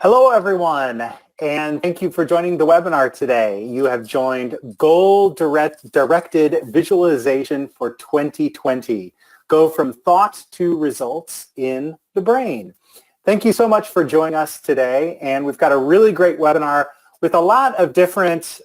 Hello, everyone, and thank you for joining the webinar today. You have joined Goal-Directed Visualization for 2020. Go from thought to results in the brain. Thank you so much for joining us today, and we've got a really great webinar with a lot of different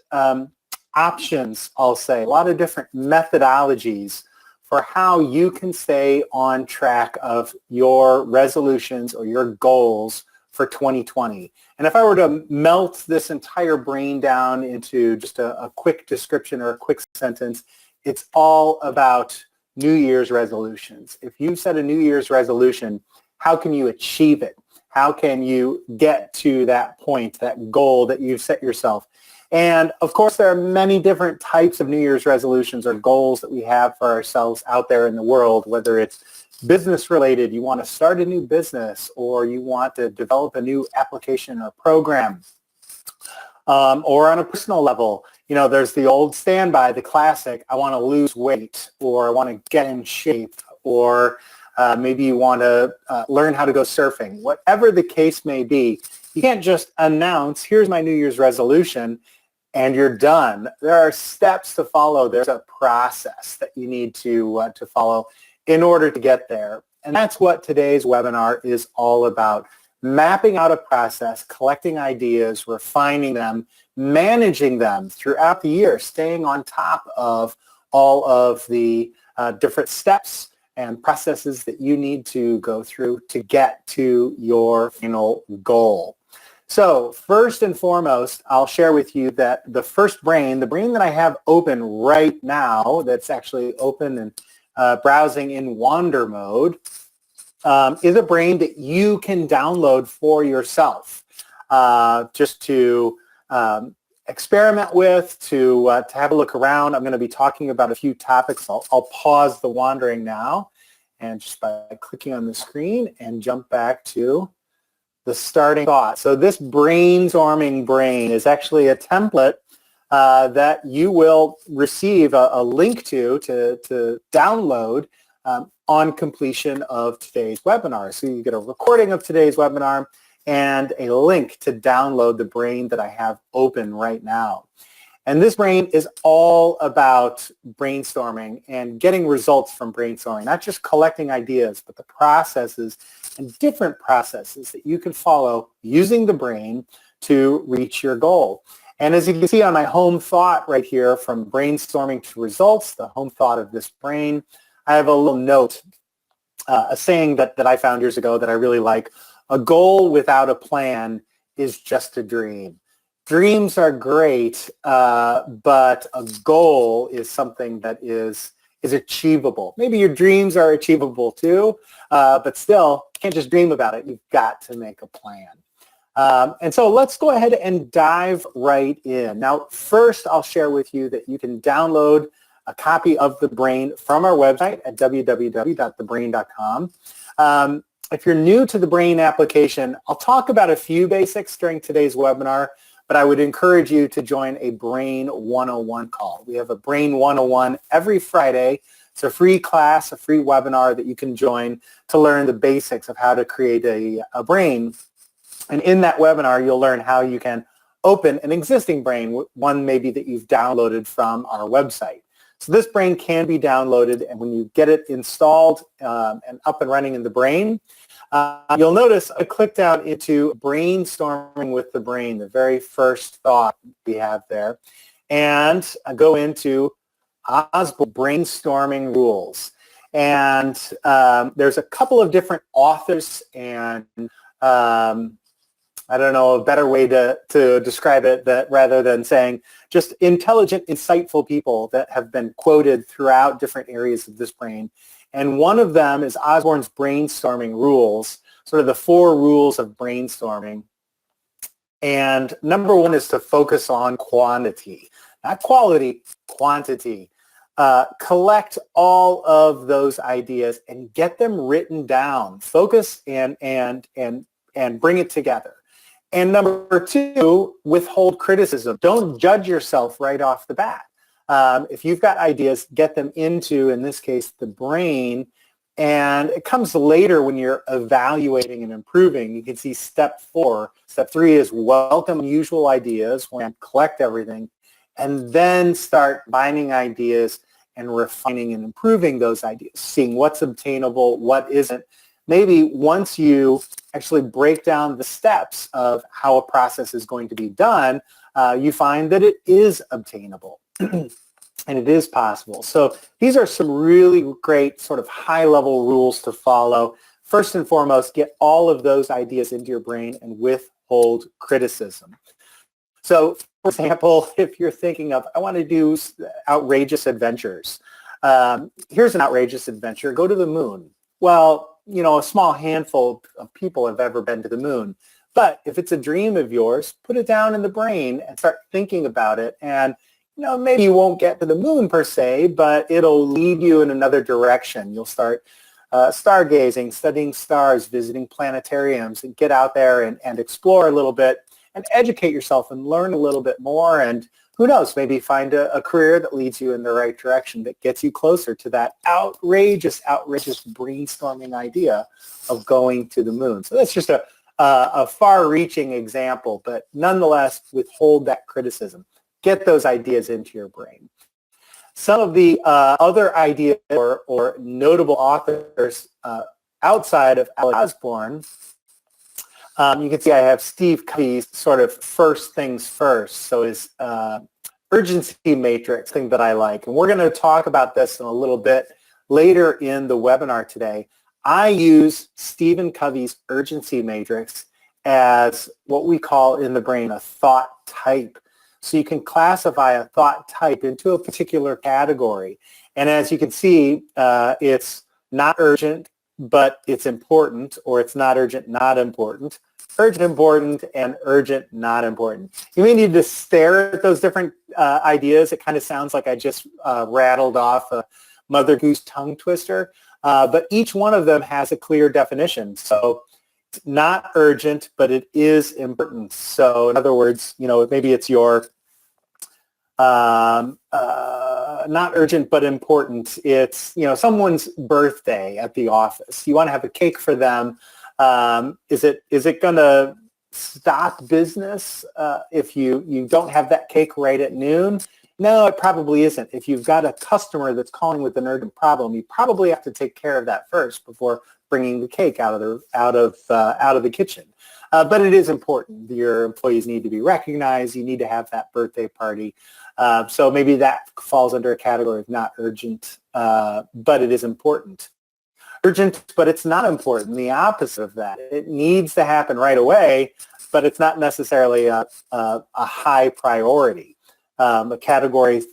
options, I'll say, a lot of different methodologies for how you can stay on track of your resolutions or your goals for 2020. And if I were to melt this entire brain down into just a quick description or a quick sentence, it's all about New Year's resolutions. If you set a New Year's resolution, how can you achieve it? How can you get to that point, that goal that you've set yourself? And of course, there are many different types of New Year's resolutions or goals that we have for ourselves out there in the world, whether it's business related, you want to start a new business, or you want to develop a new application or program, or on a personal level, you know, there's the old standby, the classic, I want to lose weight, or I want to get in shape, or maybe you want to learn how to go surfing. Whatever the case may be, you can't just announce, here's my New Year's resolution, and you're done. There are steps to follow. There's a process that you need to follow in order to get there. And that's what today's webinar is all about. Mapping out a process, collecting ideas, refining them, managing them throughout the year, staying on top of all of the different steps and processes that you need to go through to get to your final goal. So first and foremost, I'll share with you that the first brain, the brain that I have open right now, that's actually open and browsing in wander mode, is a brain that you can download for yourself, just to experiment with, to have a look around. I'm going to be talking about a few topics. I'll pause the wandering now, and just by clicking on the screen and jump back to the starting thought. So this brainstorming brain is actually a template that you will receive a link to download on completion of today's webinar. So you get a recording of today's webinar and a link to download the brain that I have open right now. And this brain is all about brainstorming and getting results from brainstorming, not just collecting ideas, but the processes and different processes that you can follow using the brain to reach your goal. And as you can see on my home thought right here, from brainstorming to results, the home thought of this brain, I have a little note, a saying that I found years ago that I really like. A goal without a plan is just a dream. Dreams are great, but a goal is something that is achievable. Maybe your dreams are achievable too, but still, you can't just dream about it. You've got to make a plan. And so let's go ahead and dive right in. Now, first, I'll share with you that you can download a copy of The Brain from our website at www.thebrain.com. If you're new to the Brain application, I'll talk about a few basics during today's webinar, but I would encourage you to join a Brain 101 call. We have a Brain 101 every Friday. It's a free class, a free webinar that you can join to learn the basics of how to create a brain. And in that webinar, you'll learn how you can open an existing brain, one maybe that you've downloaded from our website. So this brain can be downloaded, and when you get it installed and up and running in the brain, you'll notice I clicked out into brainstorming with the brain, the very first thought we have there, and I go into Osborne brainstorming rules. And there's a couple of different authors and I don't know a better way to describe it that rather than saying just intelligent, insightful people that have been quoted throughout different areas of this brain. And one of them is Osborne's brainstorming rules, sort of the 4 rules of brainstorming. And number 1 is to focus on quantity, not quality, quantity. Collect all of those ideas and get them written down. Focus and bring it together. And number 2, withhold criticism. Don't judge yourself right off the bat. If you've got ideas, get them into, in this case, the brain, And it comes later when you're evaluating and improving. You can see step 4. Step 3 is welcome unusual ideas, collect everything, and then start finding ideas and refining and improving those ideas, seeing what's obtainable, what isn't. Maybe once you actually break down the steps of how a process is going to be done, you find that it is obtainable. And it is possible. So these are some really great sort of high-level rules to follow. First and foremost, get all of those ideas into your brain and withhold criticism. So, for example, if you're thinking of, I want to do outrageous adventures. Here's an outrageous adventure. Go to the moon. Well, you know, a small handful of people have ever been to the moon. But if it's a dream of yours, put it down in the brain and start thinking about it. And you know, maybe you won't get to the moon per se, but it'll lead you in another direction. You'll start stargazing, studying stars, visiting planetariums, and get out there and explore a little bit and educate yourself and learn a little bit more. And who knows, maybe find a career that leads you in the right direction, that gets you closer to that outrageous brainstorming idea of going to the moon. So that's just a far-reaching example, but nonetheless, withhold that criticism. Get those ideas into your brain. Some of the other ideas or notable authors outside of Alex Osborne, you can see I have Steve Covey's sort of first things first, so his urgency matrix thing that I like. And we're going to talk about this in a little bit later in the webinar today. I use Stephen Covey's urgency matrix as what we call in the brain a thought type. So you can classify a thought type into a particular category. And as you can see, it's not urgent, but it's important, or it's not urgent, not important, urgent, important, and urgent, not important. You may need to stare at those different ideas. It kind of sounds like I just rattled off a Mother Goose tongue twister, but each one of them has a clear definition. So it's not urgent, but it is important. So in other words, you know, maybe it's your not urgent but important. It's, you know, someone's birthday at the office. You want to have a cake for them. Is it going to stop business if you don't have that cake right at noon? No, it probably isn't. If you've got a customer that's calling with an urgent problem, you probably have to take care of that first before bringing the cake out of the kitchen. But it is important. Your employees need to be recognized. You need to have that birthday party. So maybe that falls under a category of not urgent, but it is important. Urgent, but it's not important. The opposite of that. It needs to happen right away, but it's not necessarily a high priority. A category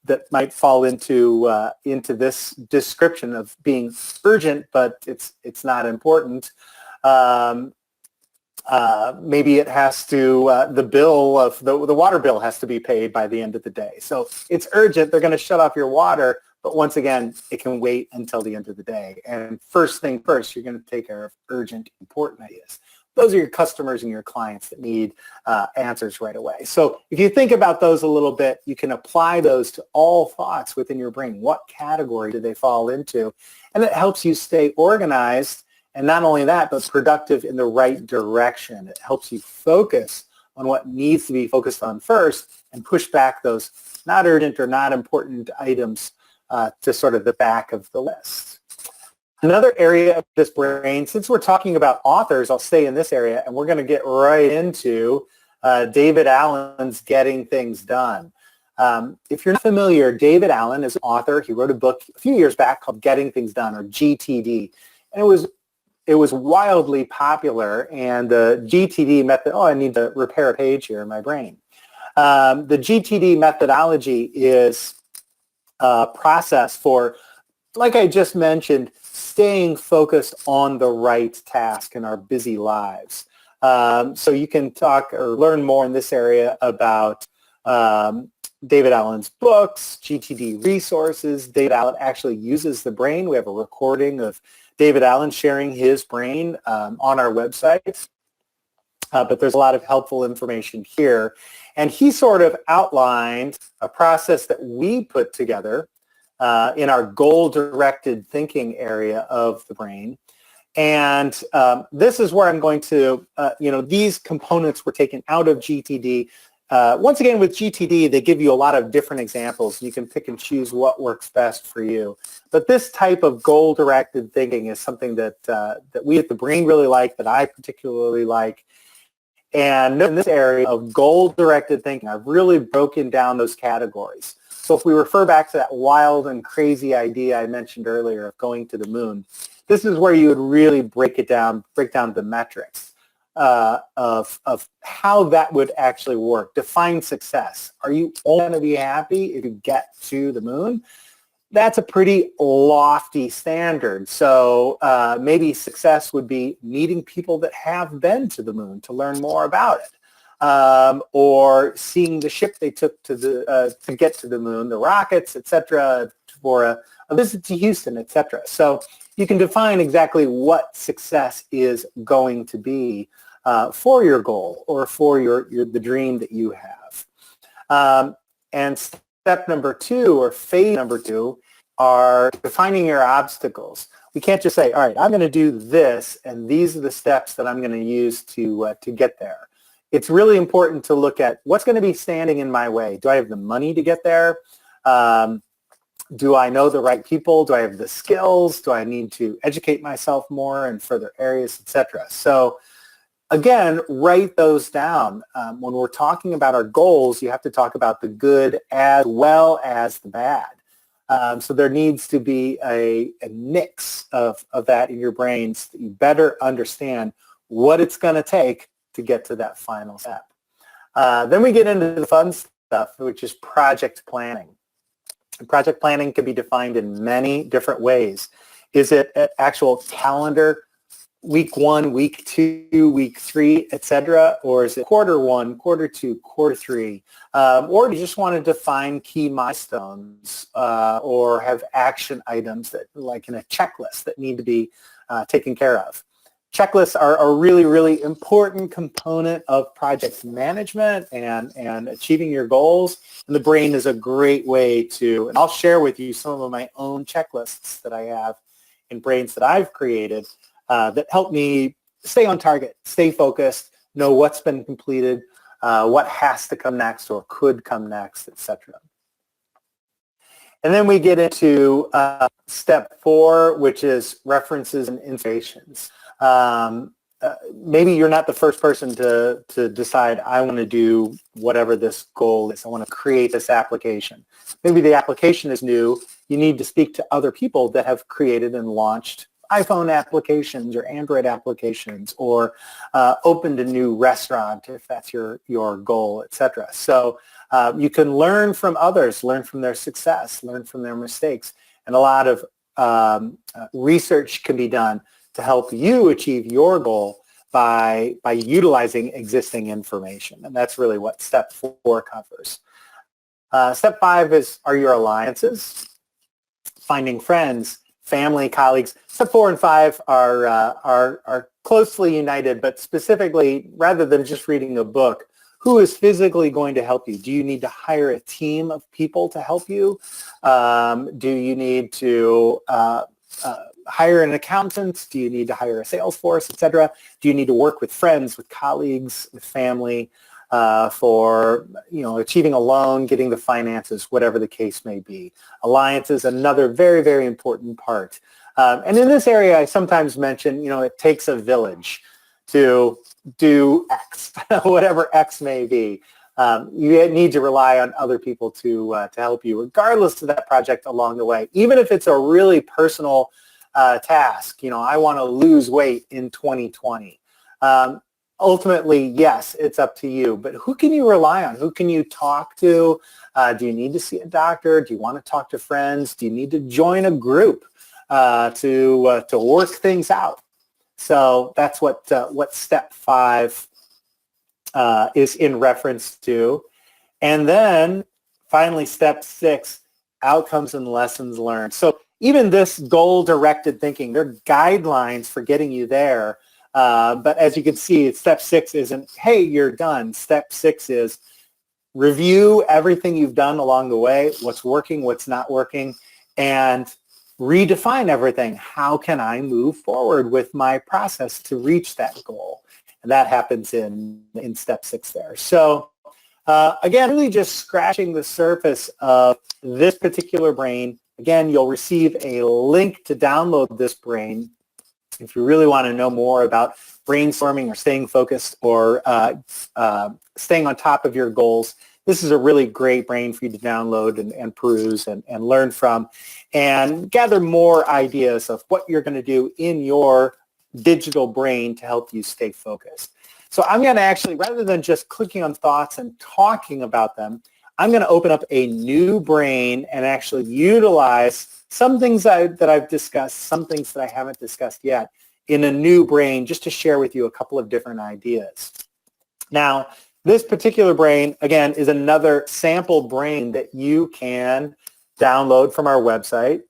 that might fall into this description of being urgent, but it's not important. Maybe it has to, the bill of the water bill has to be paid by the end of the day. So it's urgent. They're going to shut off your water, but once again, it can wait until the end of the day. And first thing first, you're going to take care of urgent, important ideas. Those are your customers and your clients that need answers right away. So if you think about those a little bit, you can apply those to all thoughts within your brain. What category do they fall into? And it helps you stay organized. And not only that, but productive in the right direction. It helps you focus on what needs to be focused on first and push back those not urgent or not important items to sort of the back of the list. Another area of this brain, since we're talking about authors, I'll stay in this area, and we're going to get right into David Allen's Getting Things Done. If you're not familiar, David Allen is an author. He wrote a book a few years back called Getting Things Done, or GTD. And it was wildly popular, and the GTD method, I need to repair a page here in my brain. The GTD methodology is a process for, like I just mentioned, staying focused on the right task in our busy lives. So you can talk or learn more in this area about David Allen's books, GTD resources. David Allen actually uses the brain. We have a recording of David Allen sharing his brain on our website. But there's a lot of helpful information here. And he sort of outlined a process that we put together in our goal-directed thinking area of the brain. And this is where I'm going to, these components were taken out of GTD. Once again, with GTD, they give you a lot of different examples. You can pick and choose what works best for you. But this type of goal-directed thinking is something that we at TheBrain really like, that I particularly like. And in this area of goal-directed thinking, I've really broken down those categories. So if we refer back to that wild and crazy idea I mentioned earlier of going to the moon, this is where you would really break down the metrics of how that would actually work. Define success. Are you only going to be happy if you get to the moon? That's a pretty lofty standard. So maybe success would be meeting people that have been to the moon to learn more about it, or seeing the ship they took to get to the moon, the rockets, etc., for a visit to Houston, etc. So you can define exactly what success is going to be for your goal or for the dream that you have. And step number 2, or phase number 2, are defining your obstacles. We can't just say, all right, I'm going to do this, and these are the steps that I'm going to use to get there. It's really important to look at what's going to be standing in my way. Do I have the money to get there? Do I know the right people? Do I have the skills? Do I need to educate myself more in further areas, etc.? So again, write those down. When we're talking about our goals, you have to talk about the good as well as the bad. So there needs to be a mix of that in your brain so that you better understand what it's going to take to get to that final step. Then we get into the fun stuff, which is project planning. And project planning can be defined in many different ways. Is it an actual calendar, week 1, week 2, week 3, etc., or is it quarter 1, quarter 2, quarter 3, or do you just want to define key milestones or have action items that, like in a checklist, that need to be taken care of? Checklists are a really, really important component of project management and achieving your goals. And the brain is a great way to, and I'll share with you some of my own checklists that I have in brains that I've created that help me stay on target, stay focused, know what's been completed, what has to come next or could come next, etc. And then we get into step 4, which is references and inspirations. Maybe you're not the first person to decide, I want to do whatever this goal is. I want to create this application. Maybe the application is new. You need to speak to other people that have created and launched iPhone applications or Android applications, or opened a new restaurant if that's your goal, etc. So you can learn from others, learn from their success, learn from their mistakes, and a lot of research can be done to help you achieve your goal by utilizing existing information. And that's really what step 4 covers. Step 5 are your alliances, finding friends, family, colleagues. Step 4 and 5 are closely united, but specifically, rather than just reading a book, who is physically going to help you? Do you need to hire a team of people to help you? Do you need to hire an accountant? Do you need to hire a sales force, etc.? Do you need to work with friends, with colleagues, with family for achieving a loan, getting the finances, whatever the case may be? Alliance is another very, very important part. And in this area, I sometimes mention, it takes a village to do X, whatever X may be. You need to rely on other people to help you, regardless of that project along the way. Even if it's a really personal task, I want to lose weight in 2020. Ultimately, yes, it's up to you, but who can you rely on? Who can you talk to? Do you need to see a doctor? Do you want to talk to friends? Do you need to join a group to work things out? So that's what step 5 is in reference to. And then finally, step 6, outcomes and lessons learned. So even this goal-directed thinking, there are guidelines for getting you there. But as you can see, step 6 isn't, hey, you're done. Step 6 is review everything you've done along the way, what's working, what's not working, and redefine everything. How can I move forward with my process to reach that goal? And that happens in step 6 there. So again, really just scratching the surface of this particular brain. Again, you'll receive a link to download this brain if you really want to know more about brainstorming or staying focused or staying on top of your goals. This is a really great brain for you to download and peruse and learn from and gather more ideas of what you're going to do in your digital brain to help you stay focused. So I'm going to actually, rather than just clicking on thoughts and talking about them, I'm going to open up a new brain and actually utilize some things that I've discussed, some things that I haven't discussed yet in a new brain, just to share with you a couple of different ideas. Now, this particular brain, again, is another sample brain that you can download from our website.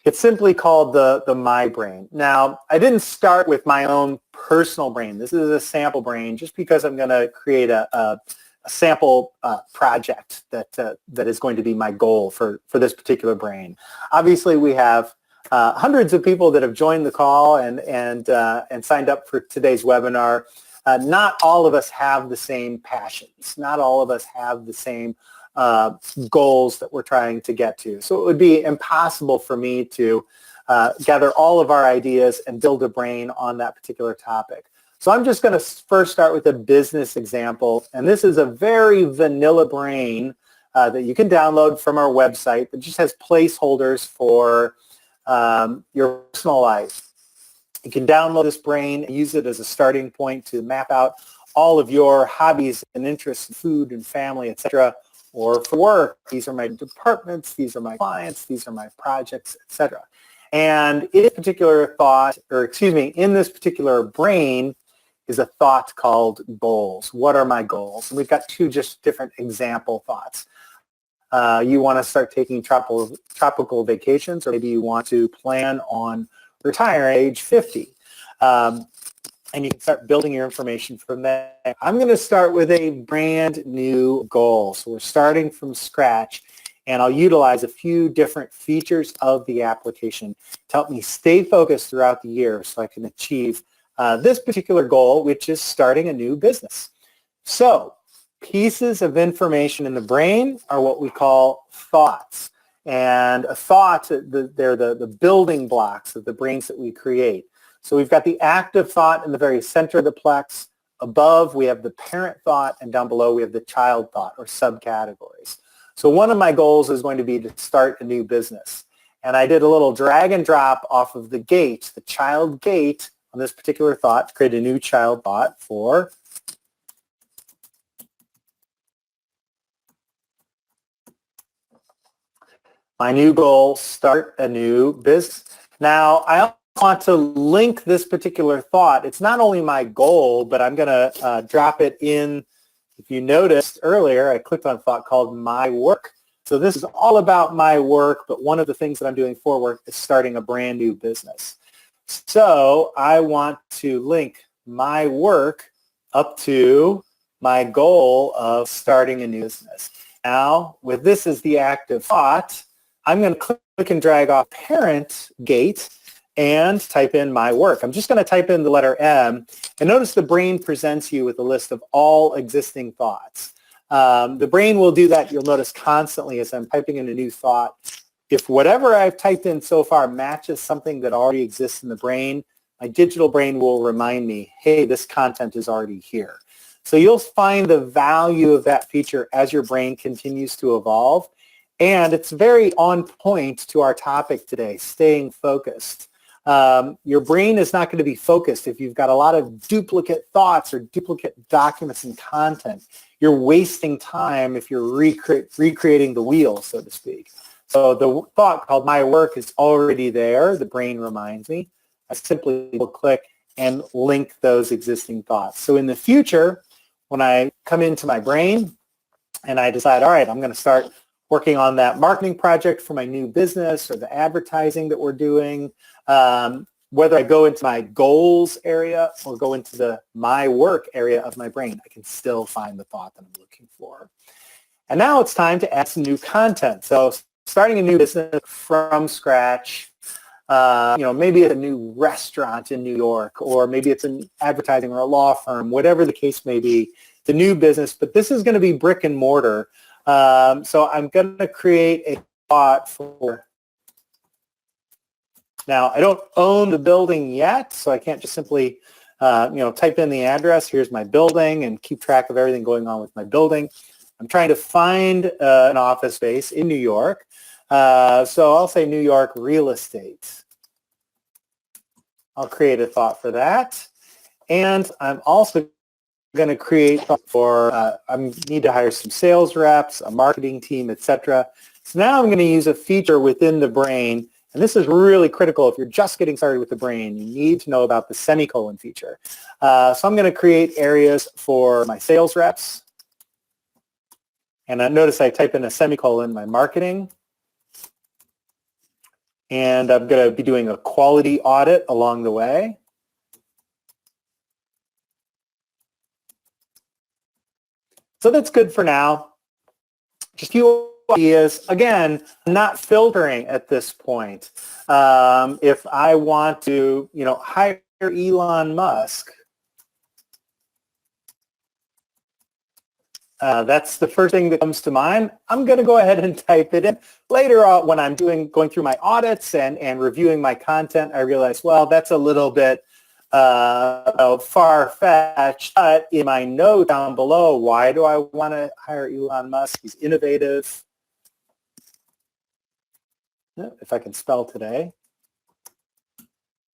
It's simply called the My Brain. Now, I didn't start with my own personal brain. This is a sample brain just because I'm going to create a sample project that is going to be my goal for this particular brain. Obviously, we have hundreds of people that have joined the call and signed up for today's webinar. Not all of us have the same passions. Not all of us have the same goals that we're trying to get to. So it would be impossible for me to gather all of our ideas and build a brain on that particular topic. So I'm just going to first start with a business example. And this is a very vanilla brain that you can download from our website that just has placeholders for your personal life. You can download this brain and use it as a starting point to map out all of your hobbies and interests, food and family, etc. Or for work, these are my departments, these are my clients, these are my projects, etc. And in this particular in this particular brain is a thought called goals. What are my goals? And we've got two just different example thoughts. You want to start taking tropical vacations, or maybe you want to plan on retire at age 50. And you can start building your information from there. I'm going to start with a brand new goal. So we're starting from scratch, and I'll utilize a few different features of the application to help me stay focused throughout the year so I can achieve this particular goal, which is starting a new business. So pieces of information in the brain are what we call thoughts. And a thought, they're the building blocks of the brains that we create. So we've got the active thought in the very center of the plex. Above, we have the parent thought, and down below, we have the child thought, or subcategories. So one of my goals is going to be to start a new business. And I did a little drag and drop off of the gate, the child gate, on this particular thought to create a new child thought for my new goal, start a new business. Now, I want to link this particular thought. It's not only my goal, but I'm going to drop it in. If you noticed earlier, I clicked on a thought called my work. So this is all about my work, but one of the things that I'm doing for work is starting a brand new business. So I want to link my work up to my goal of starting a new business. Now, with this as the active thought, I'm going to click and drag off parent gate and type in my work. I'm just going to type in the letter M, and notice the brain presents you with a list of all existing thoughts. The brain will do that, you'll notice, constantly as I'm typing in a new thought. If whatever I've typed in so far matches something that already exists in the brain, my digital brain will remind me, hey, this content is already here. So you'll find the value of that feature as your brain continues to evolve. And it's very on point to our topic today, staying focused. Your brain is not going to be focused if you've got a lot of duplicate thoughts or duplicate documents and content. You're wasting time if you're recreating the wheel, so to speak. So the thought called my work is already there. The brain reminds me. I simply will click and link those existing thoughts. So in the future, when I come into my brain and I decide, all right, I'm going to start working on that marketing project for my new business or the advertising that we're doing, whether I go into my goals area or go into the my work area of my brain, I can still find the thought that I'm looking for. And now it's time to add some new content. So starting a new business from scratch. Maybe it's a new restaurant in New York, or maybe it's an advertising or a law firm, whatever the case may be. It's a new business, but this is going to be brick and mortar. So I'm going to create a thought for. Now, I don't own the building yet, so I can't just simply, type in the address. Here's my building and keep track of everything going on with my building. I'm trying to find an office space in New York. So I'll say New York real estate. I'll create a thought for that. And I'm also going to create for, I need to hire some sales reps, a marketing team, etc. So now I'm going to use a feature within the brain. And this is really critical if you're just getting started with the brain. You need to know about the semicolon feature. So I'm going to create areas for my sales reps. And notice I type in a semicolon, my marketing. And I'm going to be doing a quality audit along the way. So that's good for now. Just a few ideas. Again, not filtering at this point. If I want to, hire Elon Musk, that's the first thing that comes to mind. I'm going to go ahead and type it in. Later on, when I'm going through my audits and reviewing my content, I realize, well, that's a little bit far-fetched. But in my note down below, why do I want to hire Elon Musk? He's innovative. If I can spell today.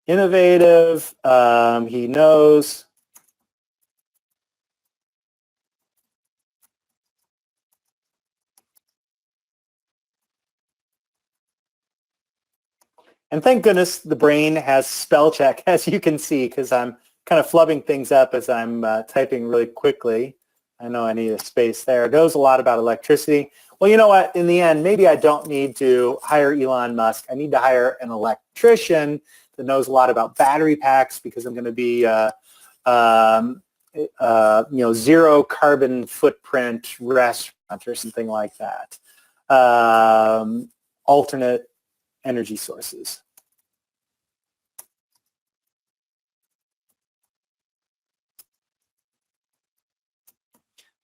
Innovative. He knows. And thank goodness the brain has spell check, as you can see, because I'm kind of flubbing things up as I'm typing really quickly. I know I need a space there. It knows a lot about electricity. Well, you know what? In the end, maybe I don't need to hire Elon Musk. I need to hire an electrician that knows a lot about battery packs, because I'm going to be zero carbon footprint restaurant or something like that. Alternate energy sources.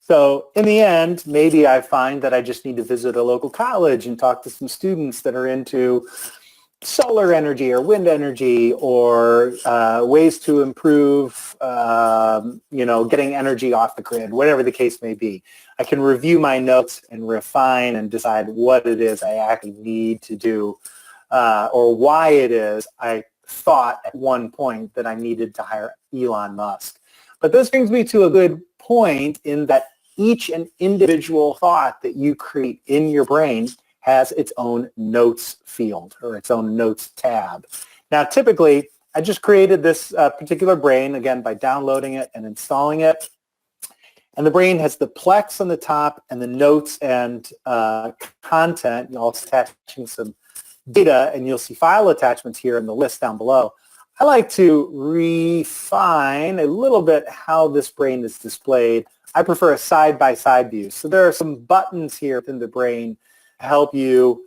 So in the end, maybe I find that I just need to visit a local college and talk to some students that are into solar energy or wind energy, or ways to improve, getting energy off the grid, whatever the case may be. I can review my notes and refine and decide what it is I actually need to do, or why it is I thought at one point that I needed to hire Elon Musk. But this brings me to a good point in that each and individual thought that you create in your brain has its own notes field or its own notes tab. Now, typically, I just created this particular brain, again, by downloading it and installing it. And the brain has the Plex on the top and the notes and content. You'll also attaching some data, and you'll see file attachments here in the list down below. I like to refine a little bit how this brain is displayed. I prefer a side-by-side view. So there are some buttons here within the brain to help you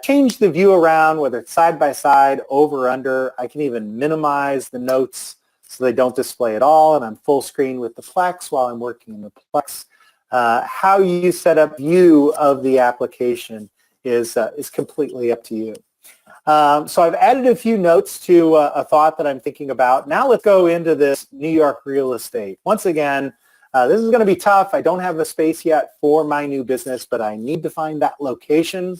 change the view around, whether it's side-by-side, over, under. I can even minimize the notes so they don't display at all, and I'm full screen with the Plex while I'm working in the Plex. How you set up view of the application is completely up to you. So I've added a few notes to a thought that I'm thinking about. Now let's go into this New York real estate. Once again, this is going to be tough. I don't have the space yet for my new business, but I need to find that location.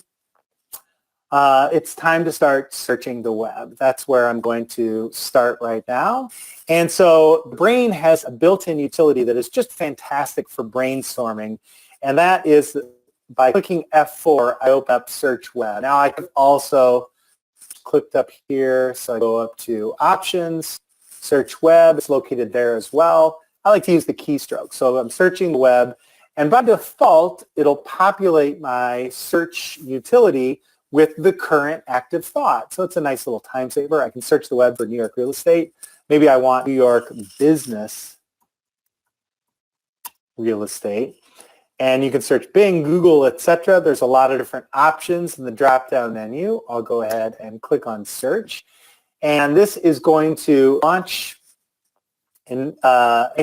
It's time to start searching the web. That's where I'm going to start right now. And so the brain has a built-in utility that is just fantastic for brainstorming, and that is by clicking F4, I open up Search Web. Now I can also clicked up here, so I go up to Options, Search Web. It's located there as well. I like to use the keystroke. So I'm searching the web, and by default, it'll populate my search utility with the current active thought. So it's a nice little time saver. I can search the web for New York real estate. Maybe I want New York business real estate. And you can search Bing, Google, etc. There's a lot of different options in the drop-down menu. I'll go ahead and click on search. And this is going to launch, in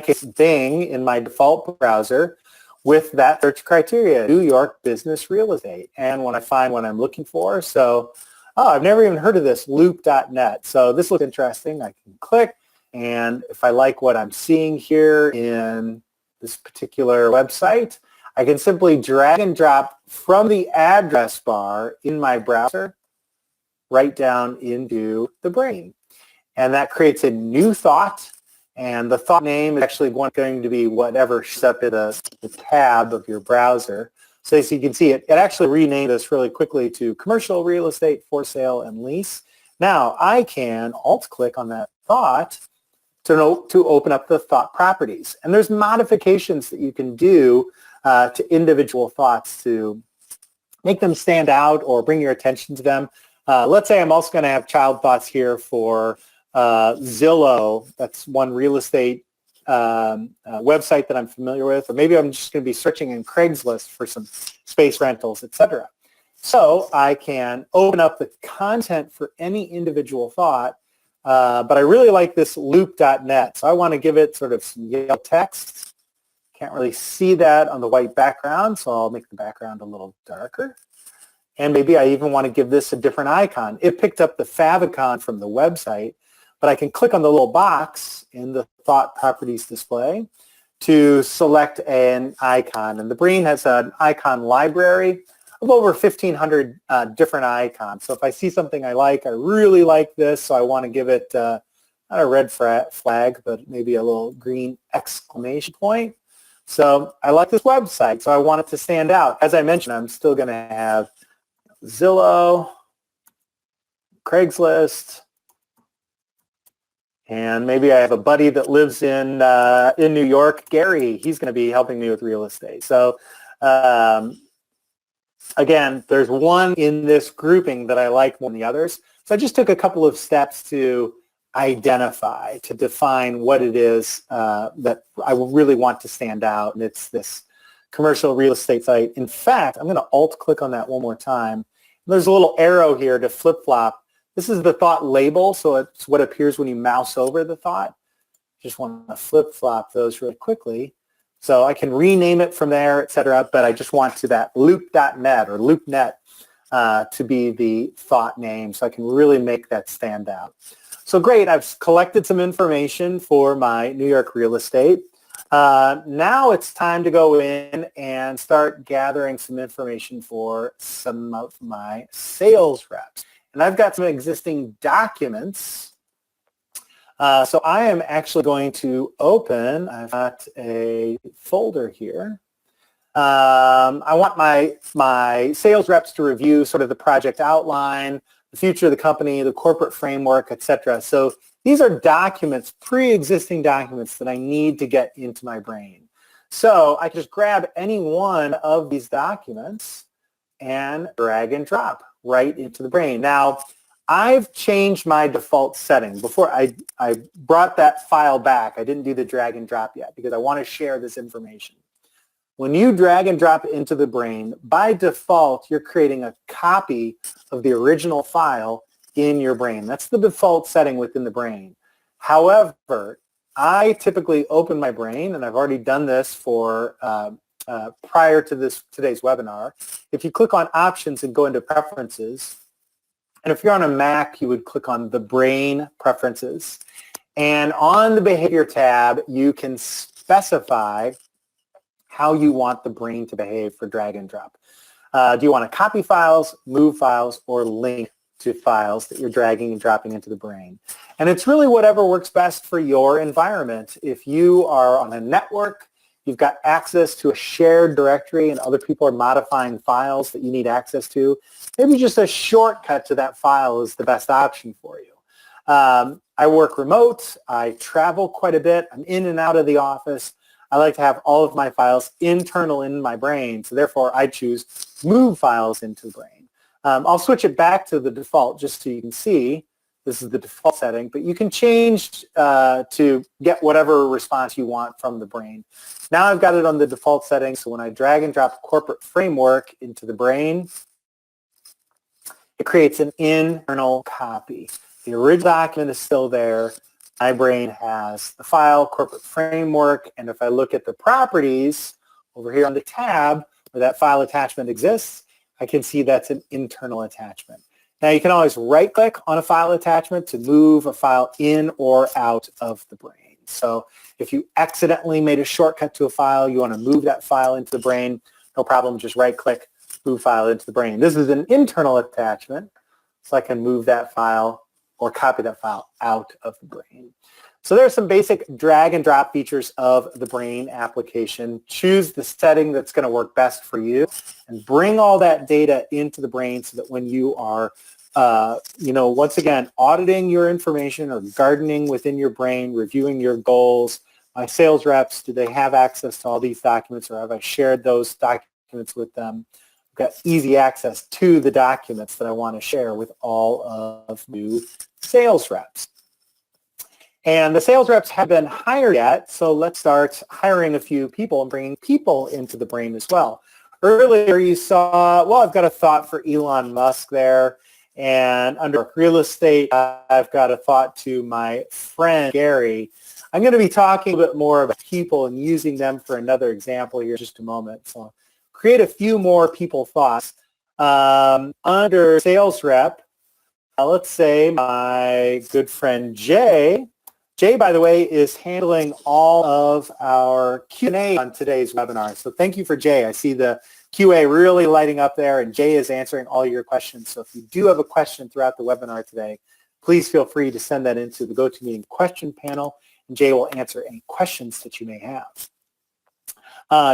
case Bing, in my default browser with that search criteria, New York business real estate. And when I find what I'm looking for, so, oh, I've never even heard of this, loop.net. So this looks interesting. I can click, and if I like what I'm seeing here in this particular website, I can simply drag and drop from the address bar in my browser right down into TheBrain. And that creates a new thought, and the thought name is actually going to be whatever shows up in the tab of your browser. So as you can see, it actually renamed this really quickly to commercial real estate for sale and lease. Now I can alt-click on that thought to open up the thought properties. And there's modifications that you can do to individual thoughts to make them stand out or bring your attention to them. Let's say I'm also going to have child thoughts here for Zillow. That's one real estate website that I'm familiar with. Or maybe I'm just going to be searching in Craigslist for some space rentals, etc. So I can open up the content for any individual thought, but I really like this loop.net. So I want to give it sort of some yellow text. Can't really see that on the white background, so I'll make the background a little darker. And maybe I even want to give this a different icon. It picked up the favicon from the website, but I can click on the little box in the thought properties display to select an icon. And TheBrain has an icon library of over 1,500 different icons. So if I see something I like, I really like this, so I want to give it not a red flag, but maybe a little green exclamation point. So I like this website, so I want it to stand out. As I mentioned, I'm still going to have Zillow, Craigslist, and maybe I have a buddy that lives in New York, Gary. He's going to be helping me with real estate. So again, there's one in this grouping that I like more than the others. So I just took a couple of steps to identify, to define what it is that I really want to stand out, and it's this commercial real estate site. In fact, I'm going to alt-click on that one more time. There's a little arrow here to flip-flop. This is the thought label, so it's what appears when you mouse over the thought. Just want to flip-flop those really quickly. So I can rename it from there, etc., but I just want to that loop.net or loopnet to be the thought name, so I can really make that stand out. So great, I've collected some information for my New York real estate. Now it's time to go in and start gathering some information for some of my sales reps. And I've got some existing documents. So I am actually going to open, I've got a folder here. I want my sales reps to review sort of the project outline, the future of the company, the corporate framework, etc. So these are documents, pre-existing documents that I need to get into my brain. So I can just grab any one of these documents and drag and drop right into the brain. Now, I've changed my default setting. Before I brought that file back, I didn't do the drag and drop yet because I want to share this information. When you drag and drop into the brain, by default, you're creating a copy of the original file in your brain. That's the default setting within the brain. However, I typically open my brain, and I've already done this for prior to today's webinar. If you click on Options and go into Preferences, and if you're on a Mac, you would click on TheBrain Preferences. And on the Behavior tab, you can specify how you want the brain to behave for drag and drop. Do you want to copy files, move files, or link to files that you're dragging and dropping into the brain? And it's really whatever works best for your environment. If you are on a network, you've got access to a shared directory and other people are modifying files that you need access to, maybe just a shortcut to that file is the best option for you. I work remote. I travel quite a bit. I'm in and out of the office. I like to have all of my files internal in my brain, so therefore I choose move files into the brain. I'll switch it back to the default just so you can see This is the default setting, but you can change to get whatever response you want from the brain. Now I've got it on the default setting, so when I drag and drop corporate framework into the brain, it creates an internal copy. The original document is still there. My brain has the file, corporate framework, and if I look at the properties over here on the tab where that file attachment exists, I can see that's an internal attachment. Now you can always right-click on a file attachment to move a file in or out of the brain. So if you accidentally made a shortcut to a file, you want to move that file into the brain, no problem, just right-click, move file into the brain. This is an internal attachment, so I can move that file or copy that file out of the brain. So there's some basic drag and drop features of the Brain application. Choose the setting that's going to work best for you and bring all that data into the Brain so that when you are, once again, auditing your information or gardening within your brain, reviewing your goals, my sales reps, do they have access to all these documents or have I shared those documents with them? I've got easy access to the documents that I want to share with all of new sales reps. And the sales reps have been hired yet, so let's start hiring a few people and bringing people into the Brain as well. Earlier you saw, well, I've got a thought for Elon Musk there, and under real estate, I've got a thought to my friend Gary. I'm going to be talking a bit more about people and using them for another example here in just a moment. So create a few more people thoughts. Under sales rep, let's say my good friend Jay. Jay, by the way, is handling all of our Q&A on today's webinar. So thank you for Jay. I see the QA really lighting up there, and Jay is answering all your questions. So if you do have a question throughout the webinar today, please feel free to send that into the GoToMeeting question panel, and Jay will answer any questions that you may have.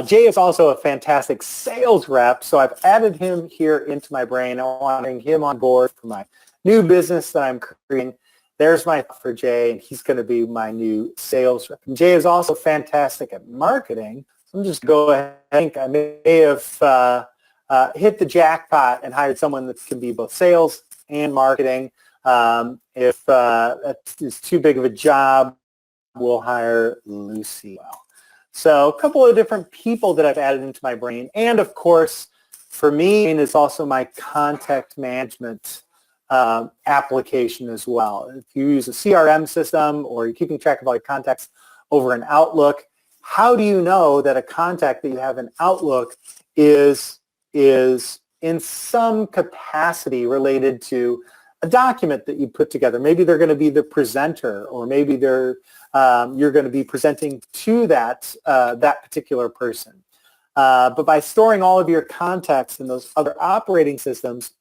Jay is also a fantastic sales rep, so I've added him here into my Brain. I want to bring him on board for my new business that I'm creating. There's my thought for Jay, and he's going to be my new sales rep. And Jay is also fantastic at marketing. So I'm just going to go ahead. I think I may have hit the jackpot and hired someone that can be both sales and marketing. If it's too big of a job, we'll hire Lucy. So a couple of different people that I've added into my Brain. And, of course, for me, it's also my contact management application as well. If you use a CRM system or you're keeping track of all your contacts over an Outlook, how do you know that a contact that you have in Outlook is in some capacity related to a document that you put together? Maybe they're going to be the presenter, or maybe you're going to be presenting to that particular person. But by storing all of your contacts in those other operating systems,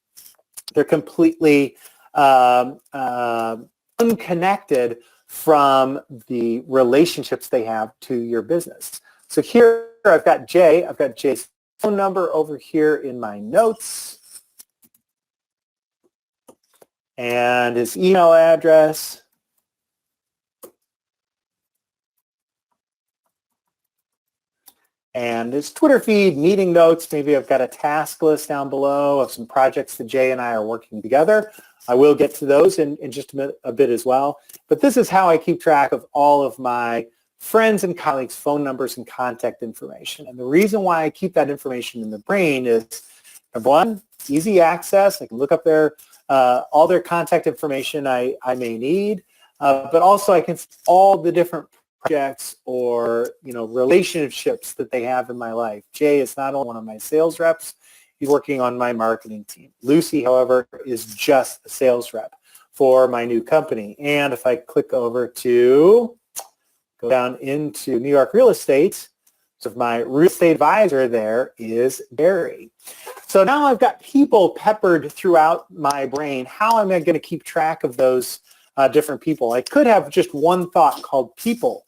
they're completely unconnected from the relationships they have to your business. So here I've got Jay. I've got Jay's phone number over here in my notes and his email address. And his Twitter feed, meeting notes. Maybe I've got a task list down below of some projects that Jay and I are working together. I will get to those in just a bit as well. But this is how I keep track of all of my friends and colleagues' phone numbers and contact information. And the reason why I keep that information in the Brain is, number one, easy access. I can look up all their contact information I may need. But also I can see all the different projects or relationships that they have in my life. Jay is not only one of my sales reps, he's working on my marketing team. Lucy, however, is just a sales rep for my new company. And if I click over to go down into New York real estate, so my real estate advisor there is Gary. So now I've got people peppered throughout my Brain. How am I going to keep track of those different people? I could have just one thought called people,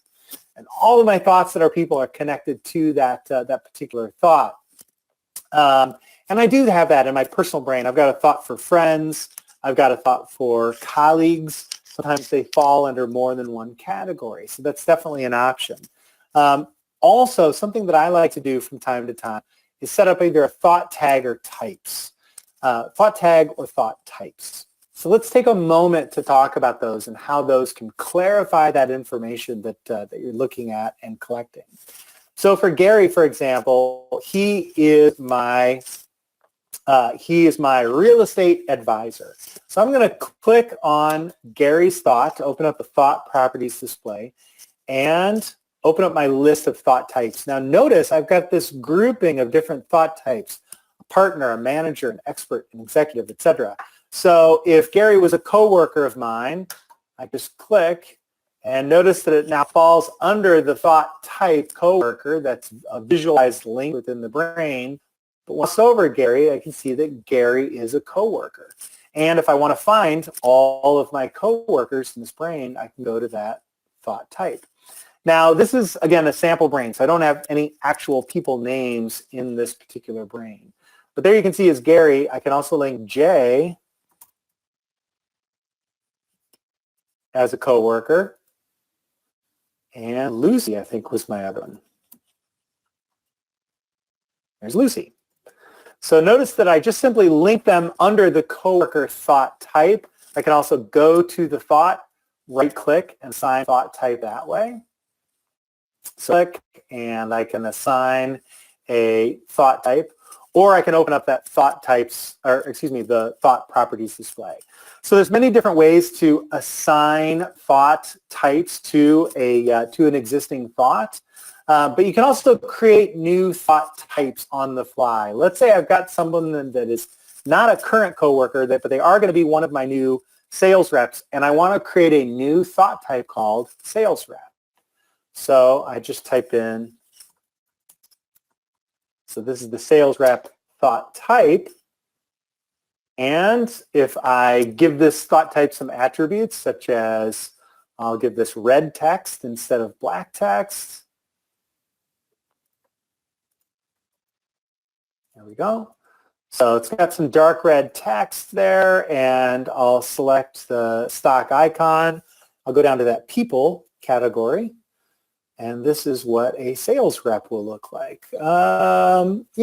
and all of my thoughts that are people are connected to that particular thought. And I do have that in my personal Brain. I've got a thought for friends. I've got a thought for colleagues. Sometimes they fall under more than one category, so that's definitely an option. Also, something that I like to do from time to time is set up either a thought tag or types. Thought tag or thought types. So let's take a moment to talk about those and how those can clarify that information that you're looking at and collecting. So for Gary, for example, he is my real estate advisor. So I'm going to click on Gary's thought to open up the thought properties display and open up my list of thought types. Now notice I've got this grouping of different thought types: a partner, a manager, an expert, an executive, etc. So if Gary was a coworker of mine, I just click and notice that it now falls under the thought type coworker. That's a visualized link within the brain. But once over Gary, I can see that Gary is a coworker. And if I want to find all of my coworkers in this brain, I can go to that thought type. Now, this is, again, a sample brain, so I don't have any actual people names in this particular brain. But there you can see is Gary. I can also link Jay as a coworker. And Lucy, I think, was my other one. There's Lucy. So notice that I just simply link them under the coworker thought type. I can also go to the thought, right-click, and assign thought type that way. Click, and I can assign a thought type, or I can open up that thought types, or excuse me, the thought properties display. So there's many different ways to assign thought types to an existing thought. But you can also create new thought types on the fly. Let's say I've got someone that is not a current coworker, but they are going to be one of my new sales reps, and I want to create a new thought type called sales rep. So I just type in, so this is the sales rep thought type. And if I give this thought type some attributes, such as I'll give this red text instead of black text. There we go. So it's got some dark red text there, and I'll select the stock icon. I'll go down to that people category, and this is what a sales rep will look like. You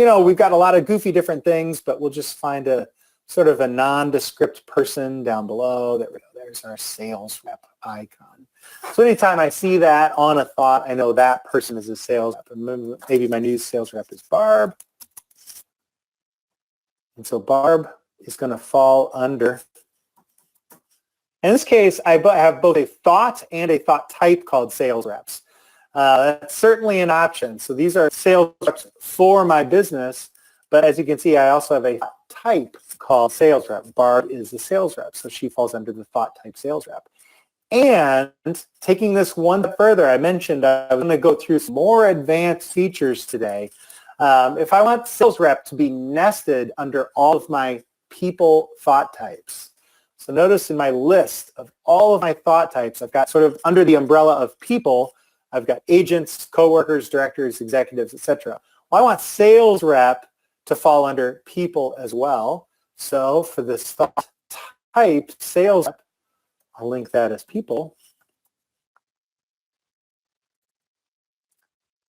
know, we've got a lot of goofy different things, but we'll just find a sort of a nondescript person down below. There we go. There's our sales rep icon. So anytime I see that on a thought, I know that person is a sales rep. Maybe my new sales rep is Barb. And so Barb is going to fall under. In this case, I have both a thought and a thought type called sales reps. That's certainly an option. So these are sales reps for my business. But as you can see, I also have a thought type called sales rep. Barb is the sales rep, so she falls under the thought type sales rep. And taking this one step further, I mentioned I was going to go through some more advanced features today. If I want sales rep to be nested under all of my people thought types. So notice in my list of all of my thought types, I've got sort of under the umbrella of people, I've got agents, coworkers, directors, executives, etc. Well, I want sales rep to fall under people as well. So for this thought type, sales rep, I'll link that as people.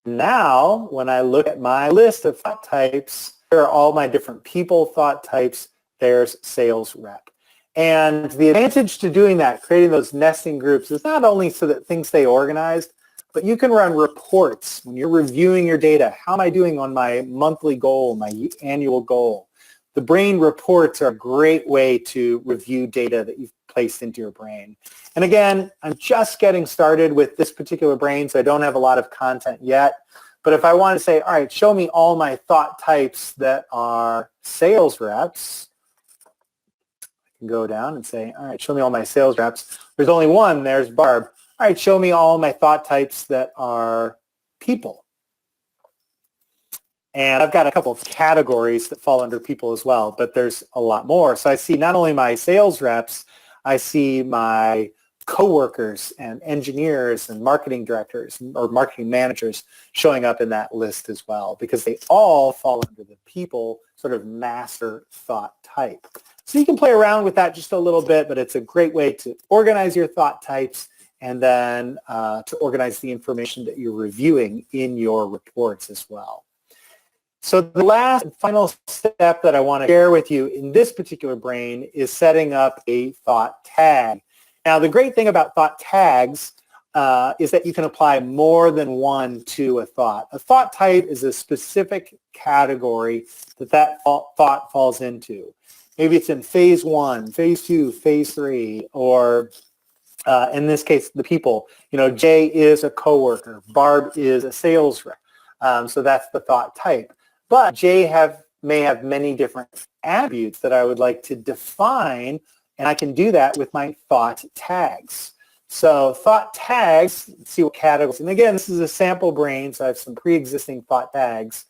Now, when I look at my list of thought types, there are all my different people thought types. There's sales rep. And the advantage to doing that, creating those nesting groups, is not only so that things stay organized, but you can run reports when you're reviewing your data. How am I doing on my monthly goal, my annual goal? The brain reports are a great way to review data that you've placed into your brain. And again, I'm just getting started with this particular brain, so I don't have a lot of content yet. But if I want to say, all right, show me all my thought types that are sales reps, I can go down and say, all right, show me all my sales reps. There's only one, there's Barb. All right, show me all my thought types that are people. And I've got a couple of categories that fall under people as well, but there's a lot more. So I see not only my sales reps, I see my coworkers and engineers and marketing directors or marketing managers showing up in that list as well, because they all fall under the people sort of master thought type. So you can play around with that just a little bit, but it's a great way to organize your thought types and then to organize the information that you're reviewing in your reports as well. So the last and final step that I want to share with you in this particular brain is setting up a thought tag. Now, the great thing about thought tags is that you can apply more than one to a thought. A thought type is a specific category that thought falls into. Maybe it's in phase 1, phase 2, phase 3, or in this case, the people. You know, Jay is a coworker. Barb is a sales rep. So that's the thought type. But Jay may have many different attributes that I would like to define, and I can do that with my thought tags. So thought tags, let's see what categories. And again, this is a sample brain, so I have some pre-existing thought tags.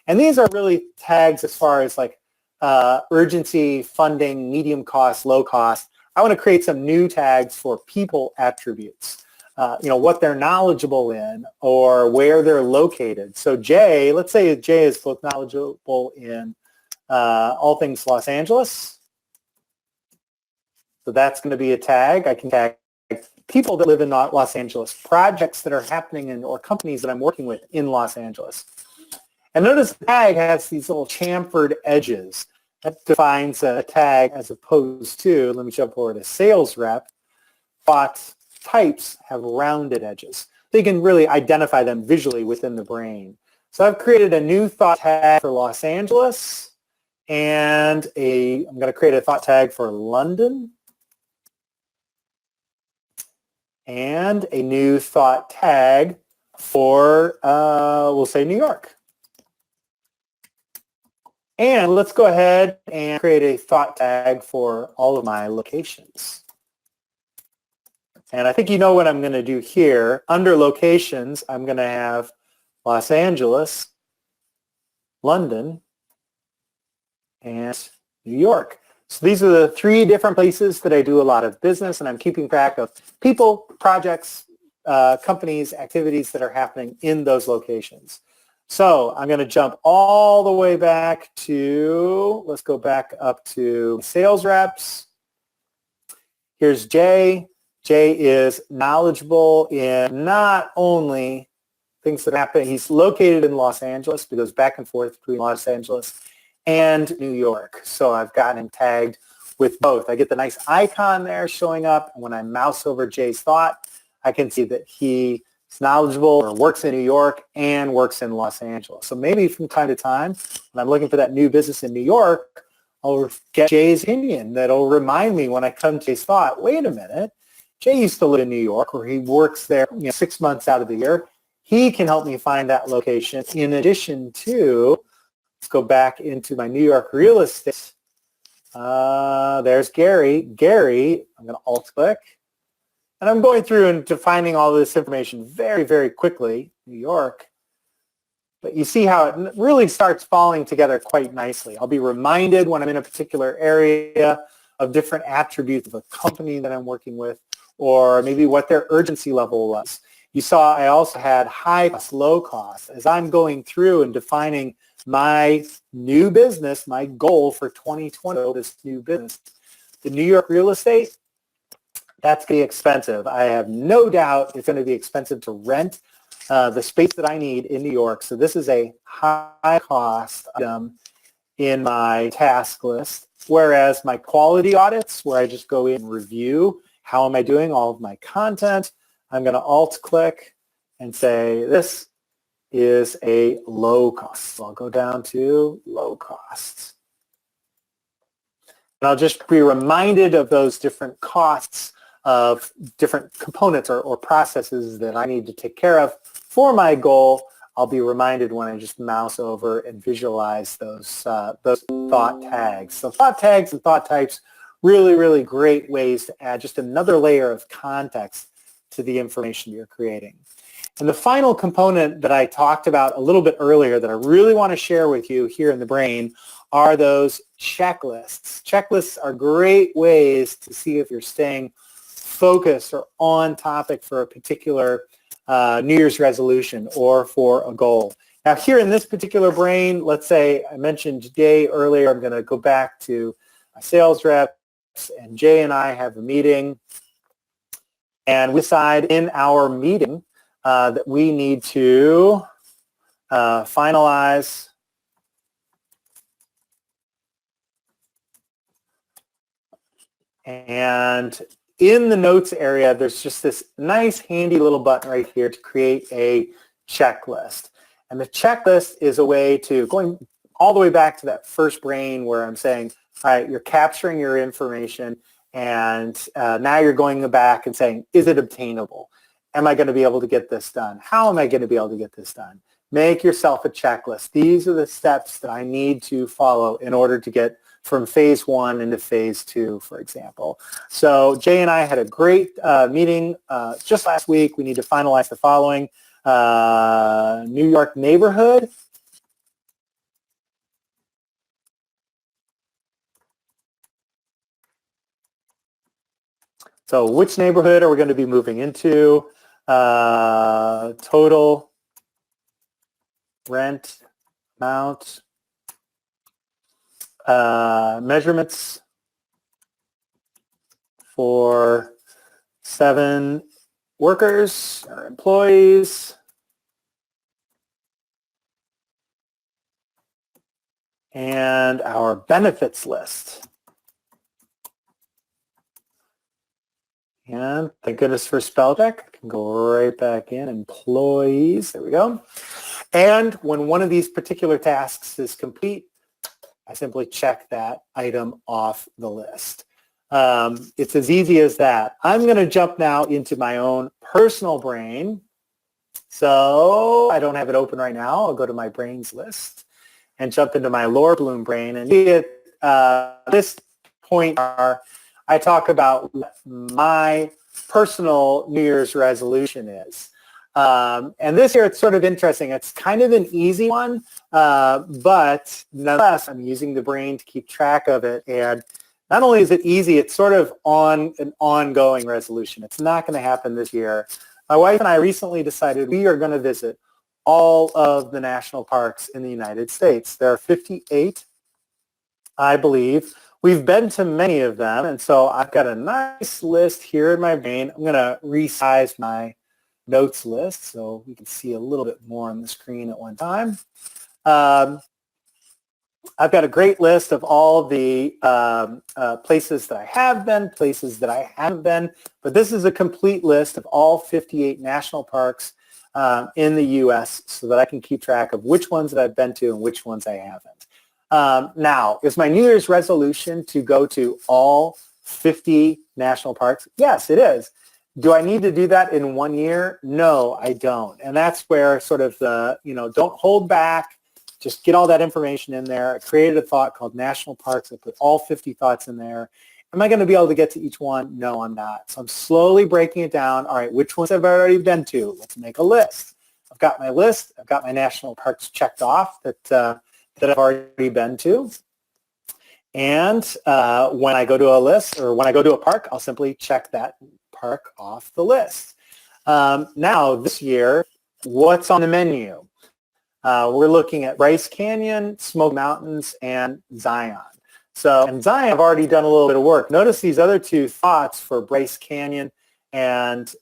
And these are really tags as far as like urgency, funding, medium cost, low cost. I want to create some new tags for people attributes. You know, what they're knowledgeable in or where they're located. So Jay, let's say Jay is both knowledgeable in all things Los Angeles. So that's going to be a tag. I can tag people that live in Los Angeles, projects that are happening in, or companies that I'm working with in Los Angeles. And notice the tag has these little chamfered edges. That defines a tag as opposed to, let me jump forward, a sales rep. Thought types have rounded edges. So you can really identify them visually within the brain. So I've created a new thought tag for Los Angeles, and I'm going to create a thought tag for London, and a new thought tag for, we'll say New York. And let's go ahead and create a thought tag for all of my locations. And I think you know what I'm going to do here. Under locations, I'm going to have Los Angeles, London, and New York. So these are the 3 different places that I do a lot of business, and I'm keeping track of people, projects, companies, activities that are happening in those locations. So I'm going to jump all the way back to, let's go back up to sales reps. Here's Jay. Jay is knowledgeable in not only things that happen, he's located in Los Angeles, but goes back and forth between Los Angeles and New York. So I've got him tagged with both. I get the nice icon there showing up, and when I mouse over Jay's thought, I can see that he is knowledgeable or works in New York and works in Los Angeles. So maybe from time to time, when I'm looking for that new business in New York, I'll get Jay's opinion that'll remind me when I come to Jay's thought, wait a minute, Jay used to live in New York, where he works there 6 months out of the year. He can help me find that location. In addition to, let's go back into my New York real estate. There's Gary. Gary, I'm going to alt-click. And I'm going through and defining all this information very, very quickly, New York. But you see how it really starts falling together quite nicely. I'll be reminded when I'm in a particular area of different attributes of a company that I'm working with, or maybe what their urgency level was. You saw I also had high cost, low cost. As I'm going through and defining my new business, my goal for 2020, this new business, the New York real estate, that's going to be expensive. I have no doubt it's going to be expensive to rent the space that I need in New York. So this is a high cost item in my task list. Whereas my quality audits, where I just go in and review how am I doing all of my content, I'm going to alt-click and say this is a low cost. So I'll go down to low cost. And I'll just be reminded of those different costs of different components or processes that I need to take care of for my goal. I'll be reminded when I just mouse over and visualize those thought tags. So thought tags and thought types, really, really great ways to add just another layer of context to the information you're creating. And the final component that I talked about a little bit earlier that I really want to share with you here in the brain are those checklists. Checklists are great ways to see if you're staying focused or on topic for a particular New Year's resolution or for a goal. Now here in this particular brain, let's say I mentioned Jay earlier, I'm going to go back to my sales reps, and Jay and I have a meeting, and we decide in our meeting that we need to finalize And in the notes area, there's just this nice handy little button right here to create a checklist. And the checklist is a way to, going all the way back to that first brain where I'm saying, all right, you're capturing your information, and now you're going back and saying, is it obtainable? Am I going to be able to get this done? How am I going to be able to get this done? Make yourself a checklist. These are the steps that I need to follow in order to get from phase 1 into phase 2, for example. So Jay and I had a great meeting just last week. We need to finalize the following. New York neighborhood. So which neighborhood are we going to be moving into? Total rent amount, measurements for 7 workers or employees, and our benefits list. And thank goodness for spell check. I can go right back in, employees, there we go. And when one of these particular tasks is complete, I simply check that item off the list. It's as easy as that. I'm going to jump now into my own personal brain. So I don't have it open right now. I'll go to my brains list and jump into my Laura Bloom brain. And at this point, I talk about what my personal New Year's resolution is. And this year it's sort of interesting. It's kind of an easy one, but nonetheless, I'm using the brain to keep track of it. And not only is it easy, it's sort of an ongoing resolution. It's not going to happen this year. My wife and I recently decided we are going to visit all of the national parks in the United States. There are 58, I believe. We've been to many of them, and so I've got a nice list here in my brain. I'm going to resize my notes list so we can see a little bit more on the screen at one time. I've got a great list of all the places that I have been, places that I haven't been, but this is a complete list of all 58 national parks in the U.S. so that I can keep track of which ones that I've been to and which ones I haven't. Now, is my New Year's resolution to go to all 50 national parks? Yes, it is. Do I need to do that in 1 year? No, I don't. And that's where sort of the, don't hold back. Just get all that information in there. I created a thought called National Parks. I put all 50 thoughts in there. Am I going to be able to get to each one? No, I'm not. So I'm slowly breaking it down. All right, which ones have I already been to? Let's make a list. I've got my list. I've got my national parks checked off that I've already been to. And when I go to a list or when I go to a park, I'll simply check that park off the list. Now, this year, what's on the menu? We're looking at Bryce Canyon, Smoky Mountains, and Zion. So, and Zion, I've already done a little bit of work. Notice these other 2 thoughts for Bryce Canyon and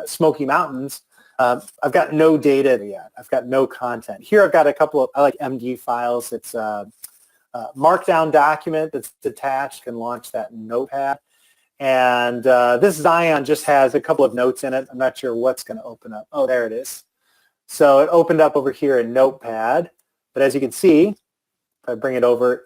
Smoky Mountains. I've got no data yet. I've got no content. Here I've got a couple of, I like MD files. It's a markdown document that's attached. Can launch that in Notepad. And this Zion just has a couple of notes in it. I'm not sure what's going to open up. Oh, there it is. So it opened up over here in Notepad. But as you can see, if I bring it over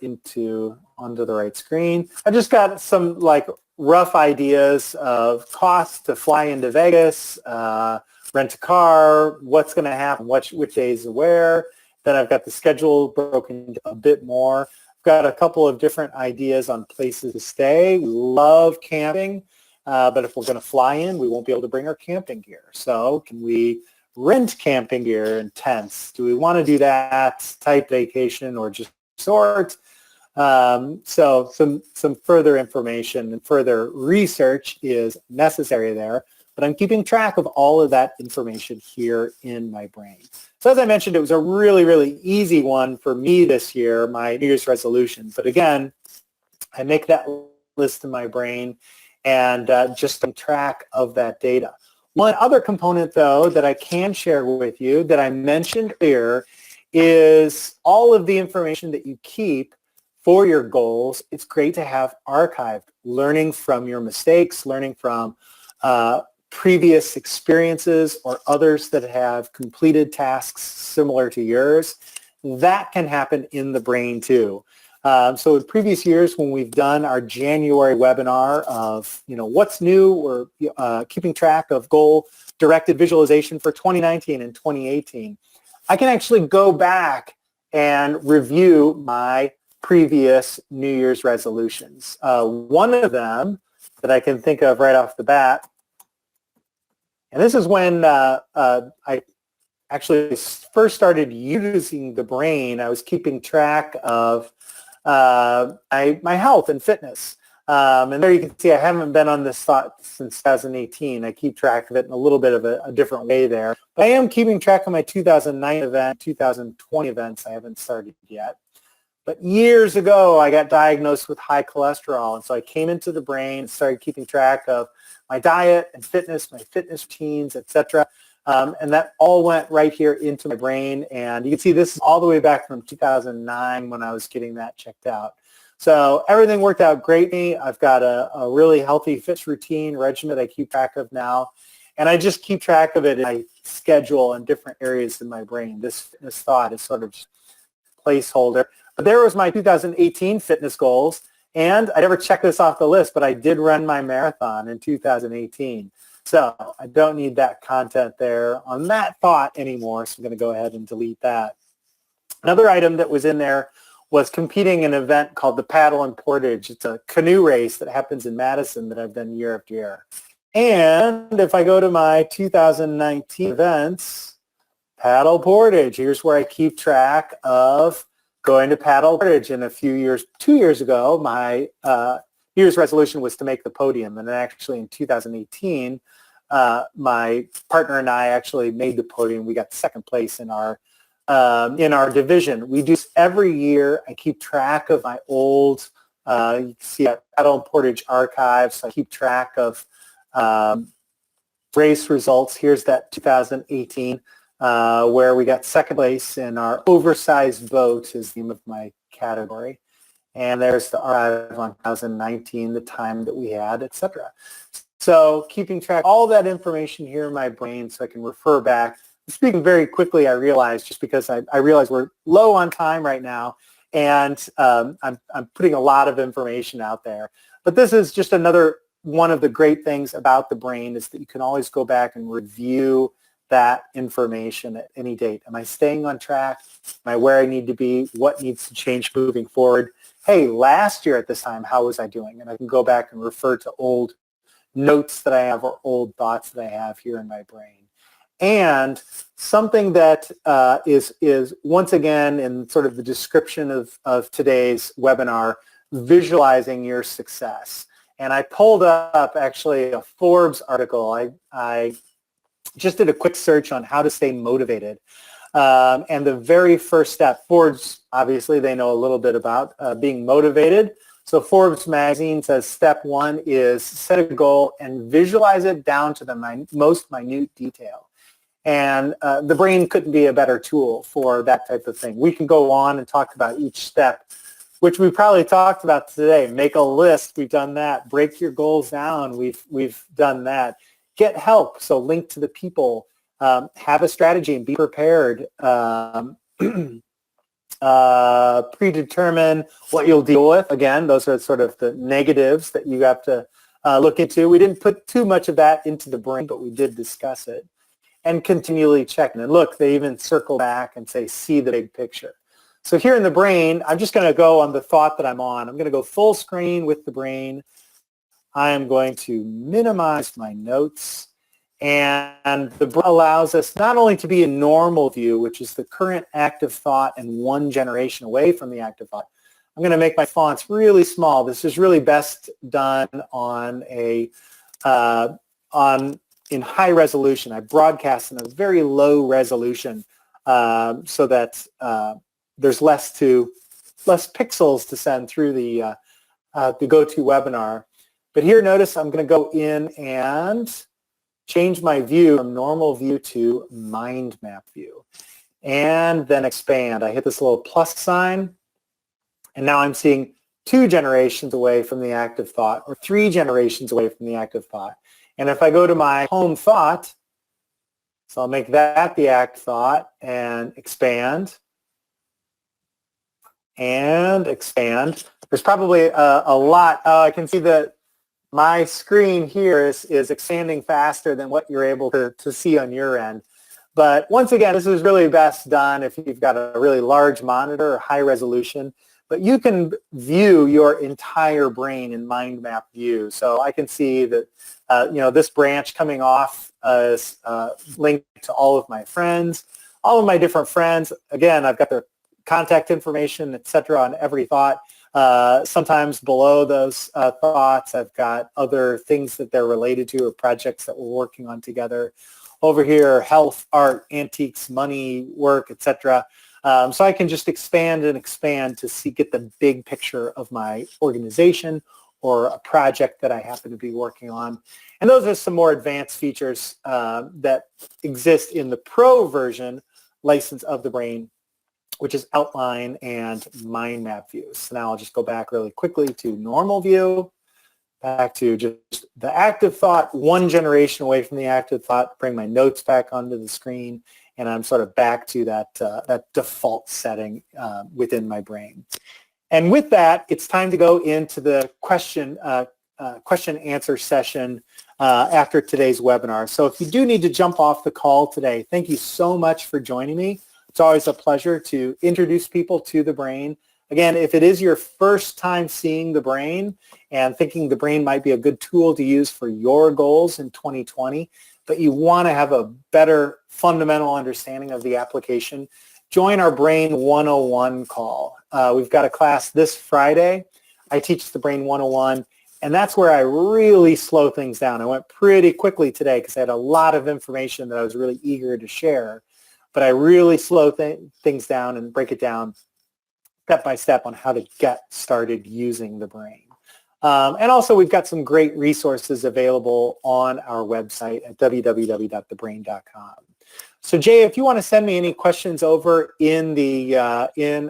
onto the right screen, I just got some like rough ideas of costs to fly into Vegas, rent a car, what's going to happen, which days where. Then I've got the schedule broken a bit more. I've got a couple of different ideas on places to stay. We love camping, but if we're going to fly in, we won't be able to bring our camping gear. So can we rent camping gear and tents? Do we want to do that type vacation or just resort? So some further information and further research is necessary there, but I'm keeping track of all of that information here in my brain. So as I mentioned, it was a really, really easy one for me this year, my New Year's resolution. But again, I make that list in my brain and just keep track of that data. One other component, though, that I can share with you that I mentioned earlier is all of the information that you keep for your goals. It's great to have archived. learning from your mistakes, learning from previous experiences or others that have completed tasks similar to yours. That can happen in the brain too. So in previous years when we've done our January webinar of, what's new, or keeping track of goal-directed visualization for 2019 and 2018, I can actually go back and review my previous New Year's resolutions. One of them that I can think of right off the bat, and this is when I actually first started using the brain. I was keeping track of my health and fitness. And there you can see I haven't been on this thought since 2018. I keep track of it in a little bit of a different way there. But I am keeping track of my 2009 event, 2020 events I haven't started yet. But years ago, I got diagnosed with high cholesterol. And so I came into the brain and started keeping track of my diet and fitness, my fitness routines, etc. And that all went right here into my brain. And you can see this is all the way back from 2009 when I was getting that checked out. So everything worked out great for me. I've got a really healthy fitness routine regimen I keep track of now. And I just keep track of it in my schedule in different areas in my brain. This thought is sort of just placeholder. But there was my 2018 fitness goals. And I never checked this off the list, but I did run my marathon in 2018. So I don't need that content there on that thought anymore, so I'm going to go ahead and delete that. Another item that was in there was competing in an event called the Paddle and Portage. It's a canoe race that happens in Madison that I've done year after year. And if I go to my 2019 events, Paddle Portage, here's where I keep track of going to Paddle Portage. In 2 years ago, my New Year's resolution was to make the podium. And then actually in 2018, my partner and I actually made the podium. We got second place in our division. We do this every year. I keep track of my old, you can see at Paddle and Portage archives. I keep track of race results. Here's that 2018 where we got second place in our oversized boat is the name of my category. And there's the archive on 2019, the time that we had, etc. So keeping track of all that information here in my brain so I can refer back. Speaking very quickly, I realized, just because I realize we're low on time right now, and I'm putting a lot of information out there. But this is just another one of the great things about the brain is that you can always go back and review that information at any date. Am I staying on track? Am I where I need to be? What needs to change moving forward? Hey, last year at this time, how was I doing? And I can go back and refer to old notes that I have or old thoughts that I have here in my brain. And something that is once again in sort of the description of today's webinar, visualizing your success. And I pulled up actually a Forbes article. I just did a quick search on how to stay motivated. And the very first step, Forbes, obviously they know a little bit about being motivated. So Forbes magazine says step one is set a goal and visualize it down to the most minute detail. And the brain couldn't be a better tool for that type of thing. We can go on and talk about each step, which we probably talked about today. Make a list. We've done that. Break your goals down. We've done that. Get help. So link to the people. Have a strategy and be prepared. Predetermine what you'll deal with. Again, those are sort of the negatives that you have to look into. We didn't put too much of that into the brain, but we did discuss it. And continually check. And look, they even circle back and say, see the big picture. So here in the brain, I'm just going to go on the thought that I'm on. I'm going to go full screen with the brain. I am going to minimize my notes. And the brain allows us not only to be in normal view, which is the current active thought and one generation away from the active thought. I'm going to make my fonts really small. This is really best done on in high resolution. I broadcast in a very low resolution so that there's less pixels to send through the GoToWebinar. But here, notice I'm going to go in and change my view from normal view to mind map view. And then expand. I hit this little plus sign. And now I'm seeing 2 generations away from the active thought, or 3 generations away from the active thought. And if I go to my home thought, so I'll make that the act thought and expand and expand. There's probably a lot. I can see that my screen here is expanding faster than what you're able to see on your end. But once again, this is really best done if you've got a really large monitor or high resolution. But you can view your entire brain in mind map view. So I can see that this branch coming off is linked to all of my friends, all of my different friends. Again, I've got their contact information, etc., on every thought. Sometimes below those thoughts, I've got other things that they're related to or projects that we're working on together. Over here, health, art, antiques, money, work, etc. So I can just expand and expand to get the big picture of my organization or a project that I happen to be working on. And those are some more advanced features that exist in the Pro version license of TheBrain, which is outline and mind map views. So now I'll just go back really quickly to normal view, back to just the active thought, 1 generation away from the active thought, bring my notes back onto the screen, and I'm sort of back to that default setting within my brain. And with that, it's time to go into the question answer session after today's webinar. So if you do need to jump off the call today, thank you so much for joining me. It's always a pleasure to introduce people to TheBrain. Again, if it is your first time seeing TheBrain and thinking TheBrain might be a good tool to use for your goals in 2020, but you want to have a better fundamental understanding of the application, join our Brain 101 call. We've got a class this Friday. I teach the Brain 101, and that's where I really slow things down. I went pretty quickly today because I had a lot of information that I was really eager to share, but I really slow things down and break it down step by step on how to get started using TheBrain. And also, we've got some great resources available on our website at www.thebrain.com. So, Jay, if you want to send me any questions over in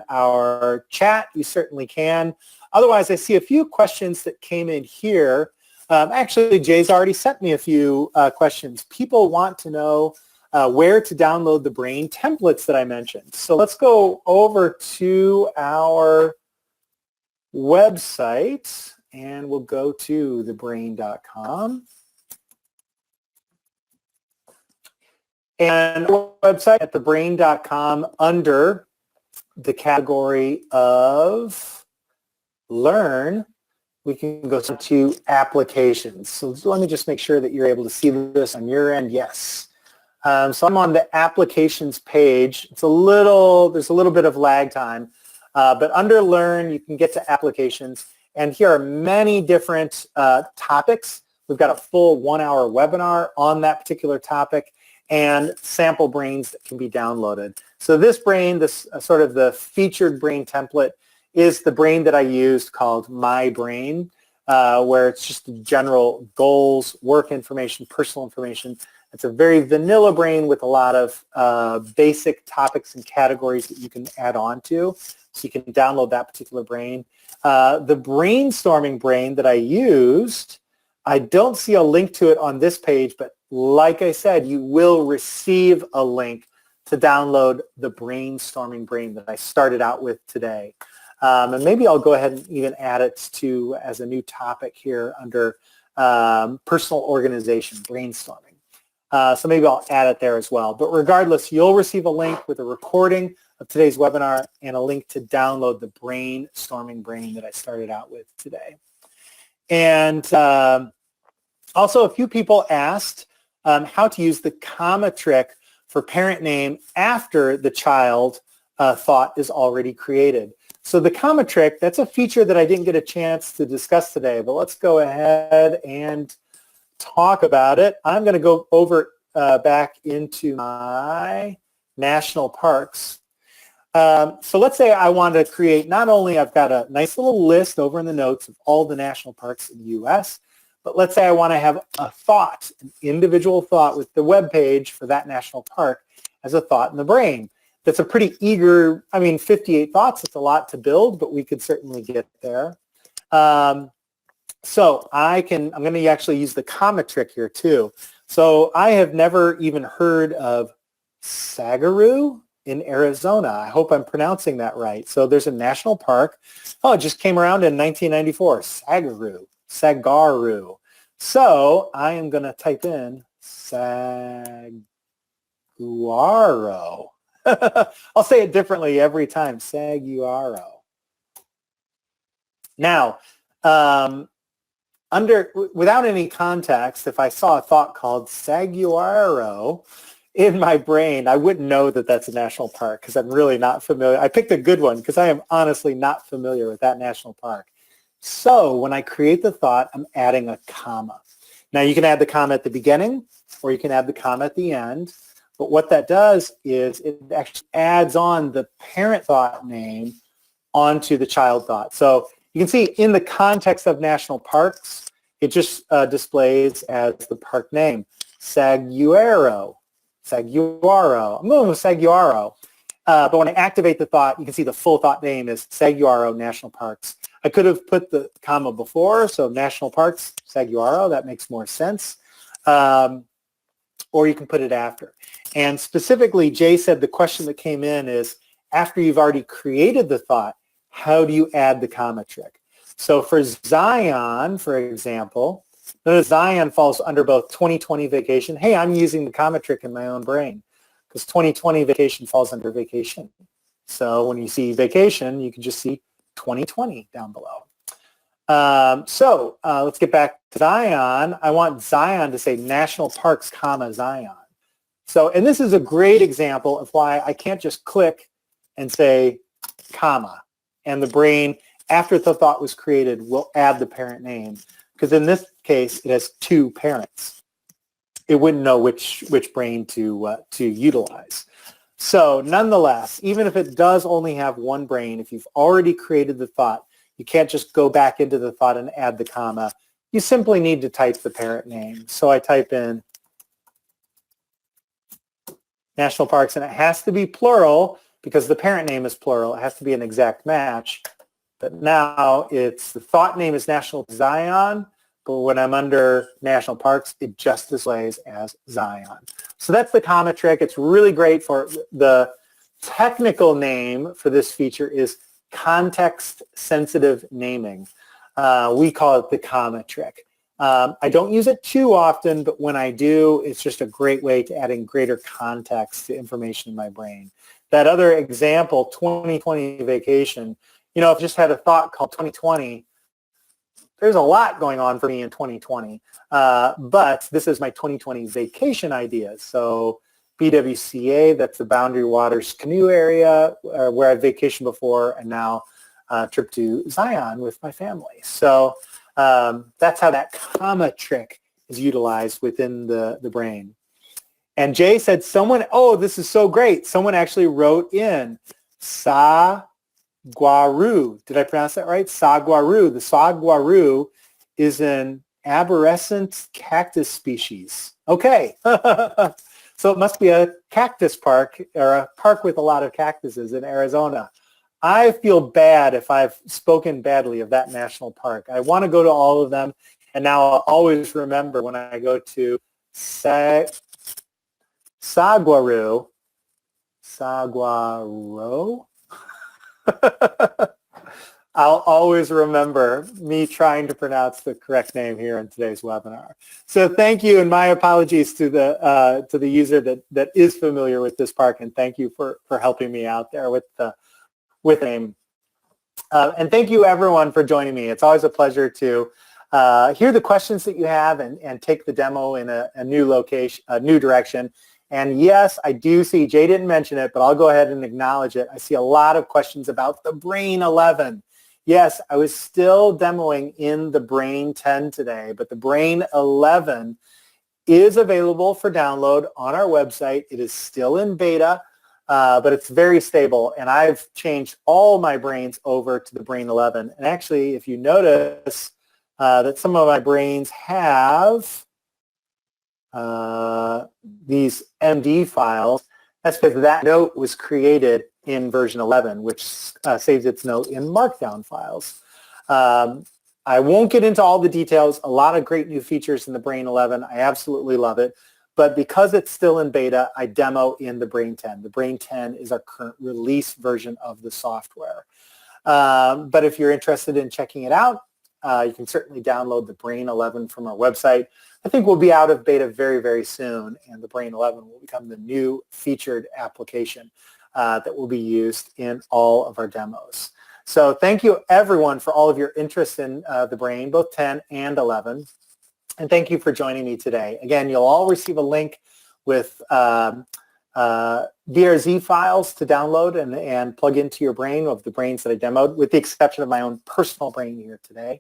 our chat, you certainly can. Otherwise, I see a few questions that came in here. Actually, Jay's already sent me a few questions. People want to know where to download the Brain templates that I mentioned. So let's go over to our website, and we'll go to thebrain.com. And our website at thebrain.com, under the category of Learn, we can go to Applications. So let me just make sure that you're able to see this on your end. Yes. So I'm on the Applications page. There's a little bit of lag time, but under Learn, you can get to Applications. And here are many different topics. We've got a full 1-hour webinar on that particular topic and sample brains that can be downloaded. So this brain, this sort of the featured brain template, is the brain that I used called My Brain, where it's just general goals, work information, personal information. It's a very vanilla brain with a lot of basic topics and categories that you can add on to. So you can download that particular brain. The brainstorming brain that I used, I don't see a link to it on this page, but like I said, you will receive a link to download the brainstorming brain that I started out with today. And maybe I'll go ahead and even add it to as a new topic here under personal organization, brainstorming. So maybe I'll add it there as well. But regardless, you'll receive a link with a recording of today's webinar and a link to download the brainstorming brain that I started out with today. And also, a few people asked how to use the comma trick for parent name after the child thought is already created. So the comma trick, that's a feature that I didn't get a chance to discuss today, but let's go ahead and talk about it. I'm going to go over back into my national parks. So let's say I want to create, not only I've got a nice little list over in the notes of all the national parks in the U.S., but let's say I want to have a thought, an individual thought with the web page for that national park as a thought in the brain. That's a pretty eager, 58 thoughts, it's a lot to build, but we could certainly get there. So I'm going to actually use the comma trick here too. So I have never even heard of Sagaru in Arizona. I hope I'm pronouncing that right. So there's a national park. Oh, it just came around in 1994. Sagaru. So I am going to type in Saguaro. I'll say it differently every time. Saguaro. Now, without any context, if I saw a thought called Saguaro in my brain, I wouldn't know that that's a national park because I'm really not familiar. I picked a good one because I am honestly not familiar with that national park. So when I create the thought, I'm adding a comma. Now you can add the comma at the beginning or you can add the comma at the end. But what that does is it actually adds on the parent thought name onto the child thought. So you can see in the context of national parks, it just displays as the park name, Saguaro. I'm going with Saguaro. But when I activate the thought, you can see the full thought name is Saguaro National Parks. I could have put the comma before, so National Parks, Saguaro, that makes more sense. Or you can put it after. And specifically, Jay said the question that came in is, after you've already created the thought, how do you add the comma trick? So for Zion, for example, notice Zion falls under both 2020 vacation. Hey, I'm using the comma trick in my own brain because 2020 vacation falls under vacation. So when you see vacation, you can just see 2020 down below. Let's get back to Zion. I want Zion to say National Parks, comma, Zion. So, and this is a great example of why I can't just click and say comma, and the brain, after the thought was created, will add the parent name. Because in this case, it has two parents. It wouldn't know which brain to utilize. So nonetheless, even if it does only have one brain, if you've already created the thought, you can't just go back into the thought and add the comma. You simply need to type the parent name. So I type in National Parks, and it has to be plural because the parent name is plural. It has to be an exact match. But now the thought name is National Zion, but when I'm under National Parks, it just displays as Zion. So that's the comma trick. It's really great for the technical name for this feature is context-sensitive naming. We call it the comma trick. I don't use it too often, but when I do, it's just a great way to adding greater context to information in my brain. That other example, 2020 vacation, if I just had a thought called 2020, there's a lot going on for me in 2020, but this is my 2020 vacation idea. So BWCA, that's the Boundary Waters Canoe area where I vacationed before, and now a trip to Zion with my family. So that's how that comma trick is utilized within the brain. And Jay said this is so great. Someone actually wrote in Saguaro. Did I pronounce that right? Saguaro. The saguaro is an arborescent cactus species. Okay. So it must be a cactus park or a park with a lot of cactuses in Arizona. I feel bad if I've spoken badly of that national park. I want to go to all of them. And now I'll always remember when I go to Saguaro. I'll always remember me trying to pronounce the correct name here in today's webinar. So thank you, and my apologies to the user that is familiar with this park, and thank you for helping me out there with the name. And thank you everyone for joining me. It's always a pleasure to hear the questions that you have and take the demo in a new location, a new direction. And yes, I do see, Jay didn't mention it, but I'll go ahead and acknowledge it. I see a lot of questions about TheBrain 11. Yes, I was still demoing in TheBrain 10 today, but TheBrain 11 is available for download on our website. It is still in beta, but it's very stable. And I've changed all my brains over to TheBrain 11. And actually, if you notice that some of my brains have these MD files, that's because that note was created in version 11, which saves its note in Markdown files. I won't get into all the details. A lot of great new features in the Brain 11. I absolutely love it. But because it's still in beta, I demo in the Brain 10. The Brain 10 is our current release version of the software. But if you're interested in checking it out, you can certainly download the Brain 11 from our website. I think we'll be out of beta very, very soon, and the Brain 11 will become the new featured application that will be used in all of our demos. So thank you, everyone, for all of your interest in the Brain, both 10 and 11. And thank you for joining me today. Again, you'll all receive a link with BRZ files to download and plug into your Brain of the brains that I demoed, with the exception of my own personal Brain here today,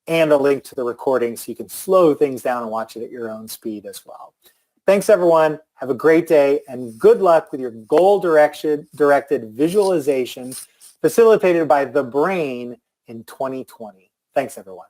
and a link to the recording so you can slow things down and watch it at your own speed as well. Thanks, everyone. Have a great day, and good luck with your goal-directed visualization facilitated by TheBrain in 2020. Thanks, everyone.